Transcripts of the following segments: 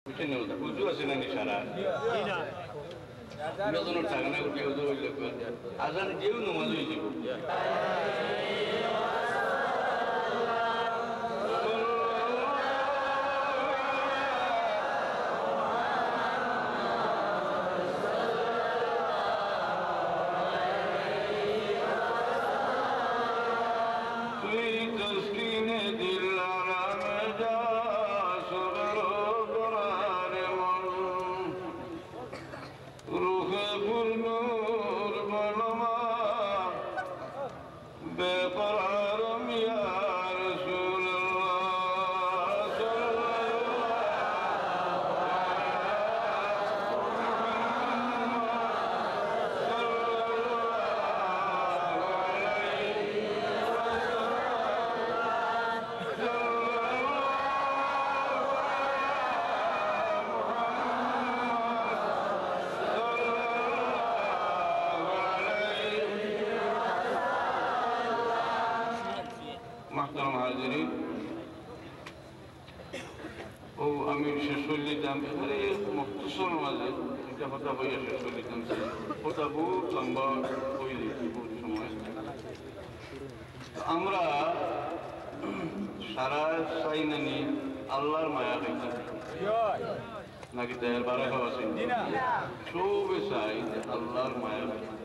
উজু আছে না সারা থাকনা উঠে উজু হইলে আজান যেও নমাজ হয়ে যাব আমি শেষ করলিতাম মুক্তসর মাঝে একটা কথা বইয়া শেষ করলিতাম কথা বহুত লম্বা হয়ে দিয়েছি বহুত সময় আমরা সারা চাই নানি আল্লাহর মায়া খাইতাম নাকি তাই বারা খাওয়া চাই সবে চাই যে আল্লাহর মায়া খাইতাম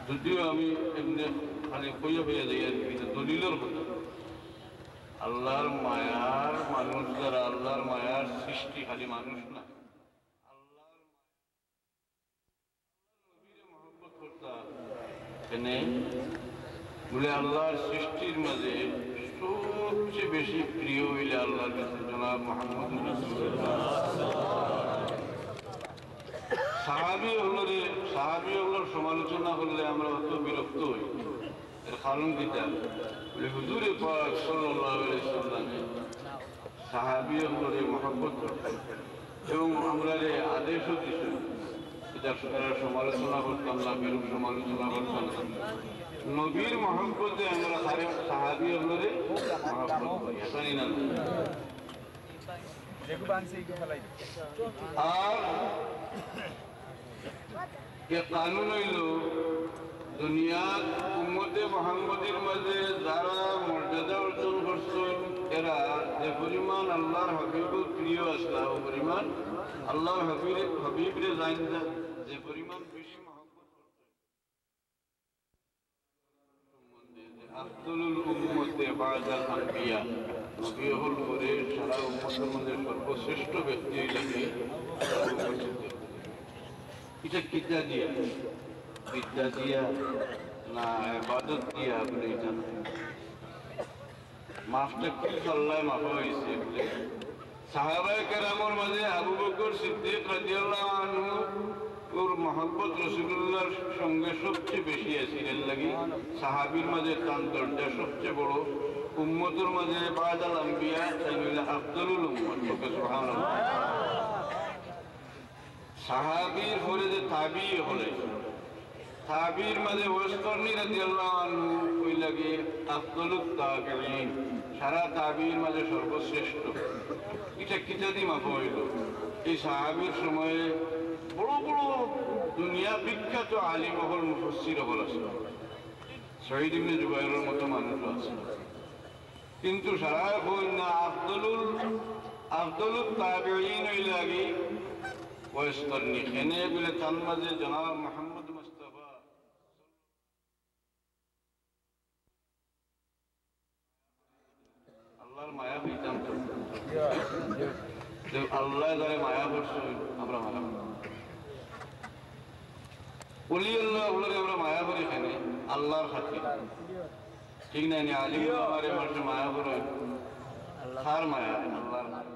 যদিও আমি এমনি খালি কইয়া হইয়া যাই আর কি দলিলের কথা আল্লাহর মায়ার মানুষ যারা আল্লাহর মায়ার সৃষ্টি খালি মানুষ না আল্লাহর নবীরে মহব্বত করতাম এনে বলে আল্লাহর সৃষ্টির মাঝে সবচেয়ে বেশি প্রিয় হইলে আল্লাহর কাছে জনাব মুহাম্মদ সাহাবীগুলোর সমালোচনা করলে আমরা অত বিরক্ত হই এর কারণ কিতাব বলে হুজুরে পাক সাল্লাল্লাহু আলাইহি সাল্লামে সাহাবীগুলোরে মহব্বত করতেন এবং আমরা আদেশও দিতেন এটা সমালোচনা করতাম না বিরূপ সমালোচনা করতাম নবীর মহব্বতে আমরা সাহাবীগুলোরে মহব্বত করি জানি না আর ये कानून হইল দুনিয়ার উম্মতে মুহাম্মদের মাঝে যারা মর্যাদা অর্জন করছেন এরা যে পরিমাণ আল্লাহর হাবিবের প্রিয় আসলা ও পরিমাণ আল্লাহর হাবিবরে জানতা যে পরিমাণ বেশি মহব্বত করতেন আফদলুল উম্মতে বাদাল আম্বিয়া নবী হল করে সারা উম্মতের মধ্যে সর্বশ্রেষ্ঠ ব্যক্তি লাগে এটা কিতা দিয়া বিদ্যা দিয়া না ইবাদত দিয়া বলে এটা মাফটা কি আল্লাহ মাফা হয়েছে বলে সাহাবায়ে কেরামের মাঝে আবু বকর সিদ্দিক রাদিয়াল্লাহু আনহু ওর মহব্বত রাসূলুল্লাহর সঙ্গে সবচেয়ে বেশি আছে এর লাগি সাহাবীর মাঝে তার দরজা সবচেয়ে বড় উম্মতের মাঝে বাদাল আম্বিয়া তাইলে আফদলুল উম্মত সুবহানাল্লাহ সাহাবীর পরে যে তাবি হলে তাবির মাঝে ওয়াসকরনি রাদিয়াল্লাহু আনহু ওই লাগে আফদলুত তাবিঈন সারা তাবির মাঝে সর্বশ্রেষ্ঠ এটা কিতাদি মাফ হইল এই সাহাবীর সময়ে বড় বড় দুনিয়া বিখ্যাত আলিম হল মুফাসসির হল আছে সঈদ ইবনে জুবাইরের মতো মানুষ আছে কিন্তু সারা কই না আফদলুত তাবিঈন ওই লাগে ওয়াসকরনি এনে বলে তার মাঝে জনাব মুহাম্মদ মুস্তাফা আল্লাহর মায়া হইতাম তো আল্লাহ যারা মায়া করছে আমরা মায়া ওলি আল্লাহ বলে আমরা মায়া করি এখানে আল্লাহর খাতির ঠিক না আলিম আমারে মানুষ মায়া করে কার মায়া আল্লাহর মায়া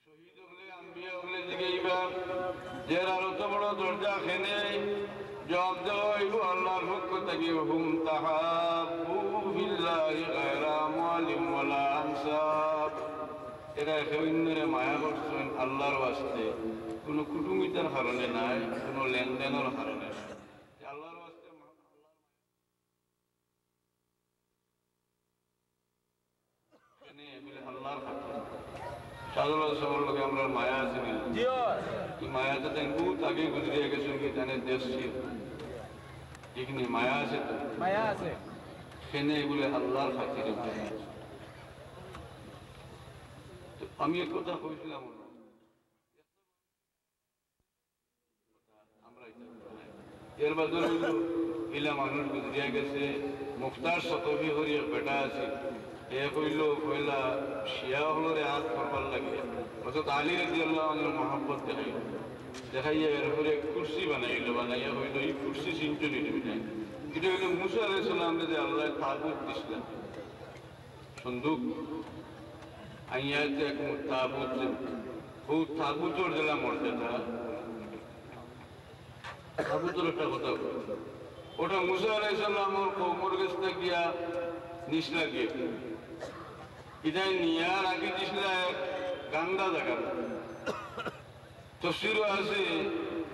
শহীদ হলে আম্বিয়া হলে দিকে এইবার যার আরো তো বড় দরজা খেনে জবাব দেওয়া হইব আল্লাহর পক্ষ থেকে হুম তাহাব্বু বিল্লাহি গায়রা মুআলিম ওয়ালা আনসাব এরা একেবারে মায়া করছেন আল্লাহর ওয়াস্তে কোনো কুটুমিতার কারণে নাই, কোনো লেনদেনের কারণে নাই। আল্লাহর ওয়াস্তে আল্লাহর খাতির সাধারণ সবার লোকে আমরা মায়া আছে কি মায়াতে দেখবো তাকে গুজরিয়ে গেছেন কি জানে দেশ ছিল ঠিক নেই, মায়া আছে তো, মায়া আছে সেনে এগুলো আল্লাহর খাতিরে। আমি এক কথা কইছিলাম এর বাদল ইলা মানুষ গুজরিয়া গেছে। মুখতার শতবি হরিয়া বেটা আছে, এ কইল কইলা শিয়া হলরে হাত করবার লাগে অর্থাৎ আলী রাদিয়াল্লাহু আনহুর মহব্বত দেখাইল, দেখাইয়া এরপরে কুর্সি বানাইয়া হইল এই কুর্সি সিঞ্চনি দেবে না। এটা হইল মুসা আলাইহিস সালাম যে আল্লাহ তাবুত দিছিলেন সন্দুক আইয়াতে এক তাবুত, ও তাবুতর জেলা মর্যাদা তাবুতর একটা কথা ওটা মুসা আলাইহিস সালামের কওমের কাছে গিয়া নিসলা গিয়ে ইদায় নিয়া রাখি দিছিল গান্দা জায়গা। তফসিরও আছে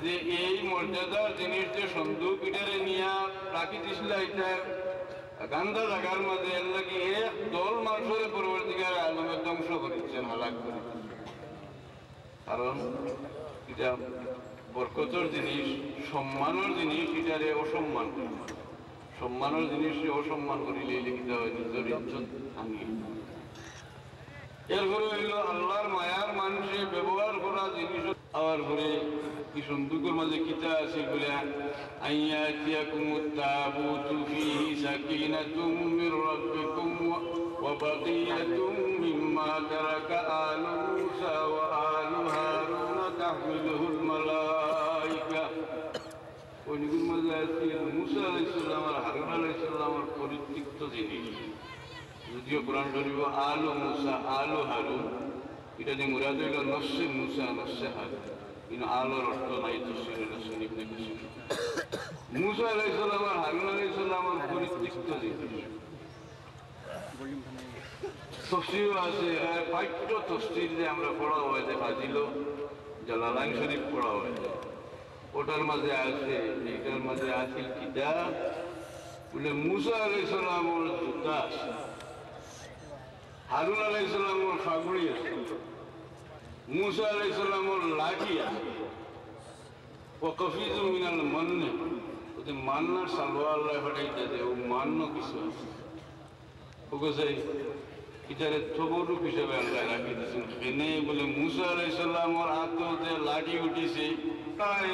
যে এই মর্যাদার জিনিস যে সন্দুক এটারে নিয়া রাখি দিছিল এটা গান্দা জায়গার মাঝে এর লাগি এক দল মানুষের পরবর্তীকার আলমের ধ্বংস করেছেন, হালাক করেছেন। কারণ এটা বরকতর জিনিস, সম্মানের জিনিস, এটারে অসম্মান করে, সম্মানের জিনিসে অসম্মান করিলে লিখিত হয় নিজের ইজ্জত ভাঙি। এরপরে হইল আল্লাহর মায়ার মানুষে ব্যবহার করা জিনিস। আবার ঘরে কি সন্দুকের মাঝে কিতা আছে বলে আইয়াতিয়াকুমুত তাবুতু ফীহি সাকিনাতুম মির রাব্বিকুম ওয়া বাকিয়াতুম মিম্মা তারাকা আলু মূসা ওয়া আলু হারুন তাহমিলুহুল মালায়েকা। ওইগুলোর মাঝে আছে মূসা আলাইহিস সালাম আর হারুন আলাইহিস সালামের পরিত্যক্ত জিনিস। যদিও কোরআন শরীফ আলু মূসা আলু হারুন এটা যে মুরাদ হইল নস্যে মূসা নস্যে হারুন, কিন্তু আলোর অর্থ নাই তফসিরে রাসূল ইবনে কাসীর। মূসা আলাইহিস সালাম আর হারুন আলাইহিস সালামের পরিত্যক্ত জিনিস তফসির আছে। পাঠ্য তফসির যে আমরা পড়া হয় যে ফাজিল জালালাইন শরীফ পড়া হয়, ওটার মাঝে আছে, এইটার মাঝে আছে কিতাব বলে মূসা আলাইহিস সালামের জুতা আছে, হারুন আলাইহিস সালামের ফাগড়ি আছে, মূসা আলাইহিস সালামের লাঠি আছে, ও কফিজু মিনাল মান্নে ওতে মান্নার সালোয়ার আল্লাহ ফাটাইতে ও মান্য কিছু আছে। ওকে সেই ইটারে তবরুক হিসেবে আল্লাহ রাখি দিয়েছেন এনে বলে মূসা আলাইহিস সালামের হাতে লাঠি উঠিছে, তাই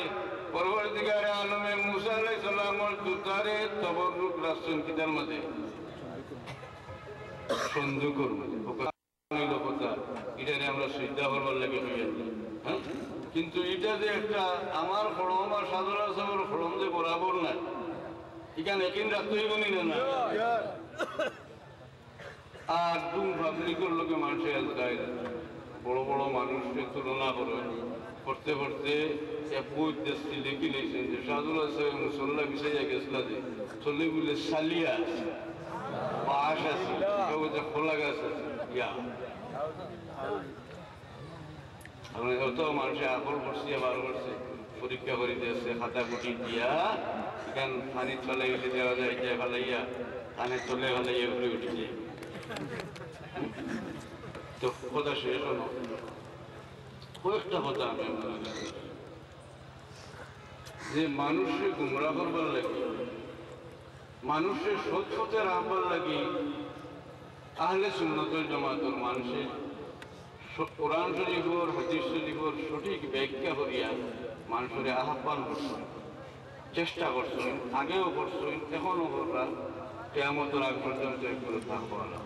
পরবর্তীকারে আলমে মূসা আলাইহিস সালামের জুতারে তবরুক রাখছেন কিতার মধ্যে সন্দুকর মধ্যে। কথা এটারে আমরা শ্রদ্ধা করবার লাগে হ্যাঁ, কিন্তু এটা যে একটা আমার ফড়ম আর সাধুরা সাহেবের ফড়ম যে বরাবর না, এখানে একদিন রাখতে হইব না। আর দুম পাবলিকের লোকে মানুষের গায়ে বড় বড় মানুষকে তুলনা করতে করতে এক বই দেশটি লিখি লেগেছেন যে সাধুরা সাহেব মুসল্লা বিষয়ে গেছিল যে চলে বলে সালিয়া আছে, বাঁশ আছে, খোলা গাছ আছে, ইয়া অত মানুষের আকল করছে বার করছে পরীক্ষা করে দিয়েছে খাতা কুটি দিয়া এখান পানি চলে গেলে দেওয়া যায় যে ফেলাইয়া কানে চলে ফেলাইয়া ঘুরে উঠেছে। তো কথা শেষ হলো কয়েকটা কথা আমি যে মানুষের গুমরা করবার লাগে, মানুষের সৎ পথে রাখবার লাগে আহলে সুন্নতুল জামাতের মানুষের কোরআন শরীফর হাদিস শরীফর সঠিক ব্যাখ্যা করিয়া মানুষের আহ্বান করছেন, চেষ্টা করছেন, আগেও করছেন, এখনো করবার কিয়ামতের আগ পর্যন্ত এগুলো থাকবো না।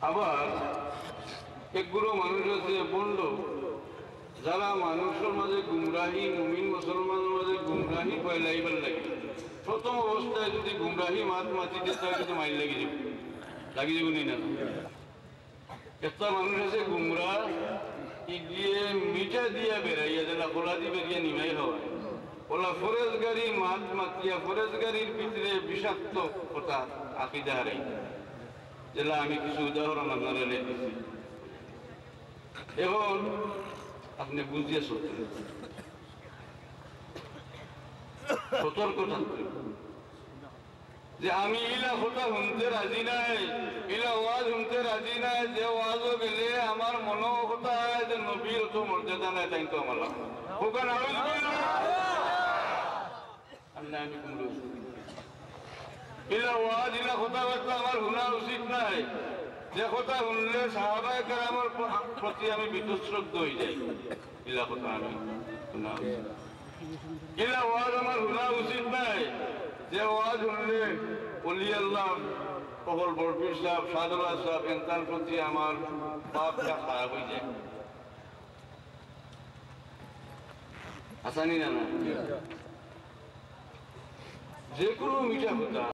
আবার একগুলো মানুষ আছে বলল যারা মানুষের মাঝে গুমরাহি, মুমিন মুসলমানের মাঝে গুমরাহি ফেলাইবার লাগে, প্রথম অবস্থায় যদি গুমরাহি মাতি দিতে তাহলে তো মাইল লাগিয়ে যাবে না। একটা মানুষ আছে গুমরা দিয়ে মিঠা দিয়া বেড়াইয়া যেটা খোলা দিয়ে বেরিয়ে নিমাই হওয়ায় ওলা ফরেজ গাড়ি মাত মাতিয়া ফরেজ গাড়ির ভিতরে বিষাক্ত কথা আকিদা হারাই, যেটা আমি কিছু উদাহরণ আপনারা দিচ্ছি। এখন আপনি বুঝিয়ে চলতেন, সতর্ক থাকতেন যে আমি ইলা কথা শুনতে রাজি নাই, ইলা ওয়াজ শুনতে রাজি নাই, যে ওয়াজও গেলে আমার মনে কথা হয় যে নবীর অত মর্যাদা নাই, তাই তো আমার ওখান আমি কুমড়ো ইলা ওয়াজ ইলা কথাবার্তা আমার শোনা উচিত নাই, যে কথা শুনলে সাহাবায়ে কেরামের প্রতি আমি বিতশ্রদ্ধ হয়ে যাই, ইলা কথা আমি শোনা উচিত। ইলা ওয়াজ আমার শোনা উচিত নাই, যে ওয়াজ শুনলে অলি আল্লাহ কবল বরফির সাহেব সাদুল্লাহ সাহেব এনতার প্রতি আমার বাপটা খারাপ হয়ে যায়। আসানি না না যে কোনো মিঠা কথা